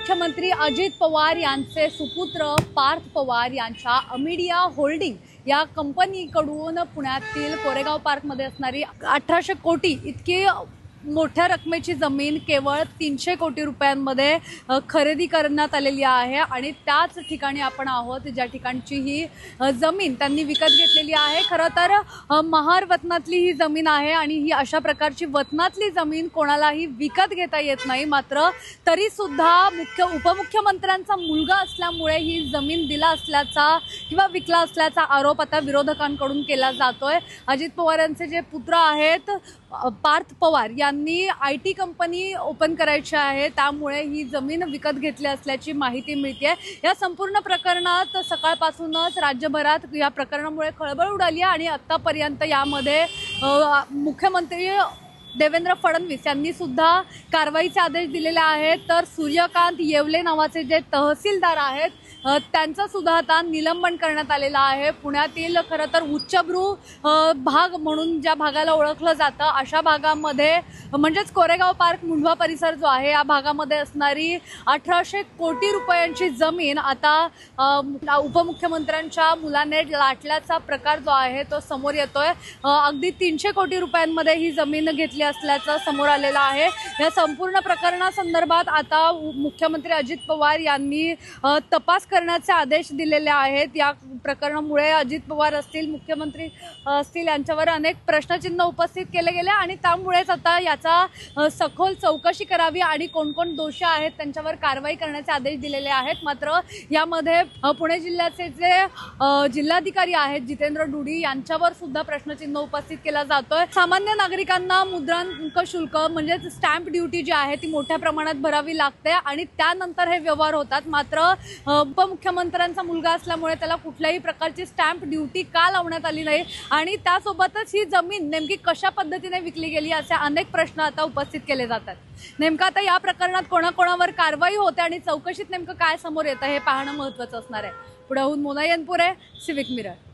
उपमुख्यमंत्री अजित पवार यांचे सुपुत्र पार्थ पवार यांच्या अमिडिया होल्डिंग या कंपनीकडून पुण्यातील कोरेगाव पार्कमध्ये असणारी 1800 कोटी इतकी मोठ्या रकमेची जमीन केवळ 300 कोटी रुपयांमध्ये खरेदी करण्यात आलेली आहे आणि त्याच ठिकाणी आपण आहोत ज्या ठिकाणची ही जमीन त्यांनी विकत घेतलेली आहे। खरं तर महार वतनातली ही जमीन आहे आणि ही अशा प्रकारची वतनातली जमीन कोणालाही विकत घेता येत नाही। मात्र तरी सुद्धा उपमुख्यमंत्र्यांचा मुलगा असल्यामुळे ही जमीन दिला असल्याचा किंवा विकला असल्याचा आरोप आता विरोधकांकडून केला जातोय। अजित पवार यांचे जे पुत्र आहेत पार्थ पवार यांनी IT कंपनी ओपन करायची आहे, त्यामुळे ही जमीन विकत घेतली असल्याची माहिती मिळते। या संपूर्ण प्रकरणात सकाळपासूनच राज्यभरात या प्रकरणामुळे खळबळ उडाली आणि आतापर्यंत यामध्ये मुख्यमंत्री देवेंद्र फडणवीस यांनी सुद्धा कारवाईचे आदेश दिलेले आहेत। तर सूर्यकांत येवले नावाचे जे तहसीलदार आहेत त्यांचं सुद्धा आता निलंबन करण्यात आलेलं आहे। पुण्यातील खरं तर उच्चभ्रू भाग म्हणून ज्या भागाला ओळखलं जातं अशा भागामध्ये म्हणजेच कोरेगाव पार्क मुंढवा परिसर जो आहे या भागामध्ये असणारी 1800 कोटी रुपयांची जमीन आता उपमुख्यमंत्र्यांच्या मुलाने लाटल्याचा प्रकार जो आहे तो समोर येतोय। अगदी 300 कोटी रुपयांमध्ये ही जमीन घेतली असल्याचं समोर आलेलं आहे। या संपूर्ण प्रकरणासंदर्भात आता मुख्यमंत्री अजित पवार यांनी तपास करण्याचे आदेश दिलेले आहेत। या प्रकरणामुळे अजित पवार असतील मुख्यमंत्री असतील यांच्यावर अनेक प्रश्नचिन्ह उपस्थित केले गेले आणि त्यामुळेच आता याचा सखोल चौकशी करावी आणि कोण कोण दोषी आहेत त्यांच्यावर कारवाई करण्याचे आदेश दिलेले आहेत। मात्र यामध्ये पुणे जिल्ह्याचे जे जिल्हाधिकारी आहेत जितेंद्र डुडी यांच्यावर सुद्धा प्रश्नचिन्ह उपस्थित केला जातोय। सामान्य नागरिकांना मुद्रांक शुल्क म्हणजे स्टॅम्प ड्युटी जी आहे ती मोठ्या प्रमाणात भरावी लागते आणि त्यानंतर हे व्यवहार होतात। मात्र उपमुख्यमंत्र्यांचा मुलगा असल्यामुळे त्याला कुठल्याही प्रकारची स्टॅम्प ड्युटी का लावण्यात आली नाही आणि त्यासोबतच ही जमीन नेमकी कशा पद्धतीने विकली गेली असे अनेक प्रश्न आता उपस्थित केले जातात। नेमका आता या प्रकरणात कोणाकोणावर कारवाई होते आणि चौकशीत नेमकं काय समोर येतं हे पाहणं महत्त्वाचं असणार आहे। पुण्याहून मोना यनपुरे, सिविक मिरर।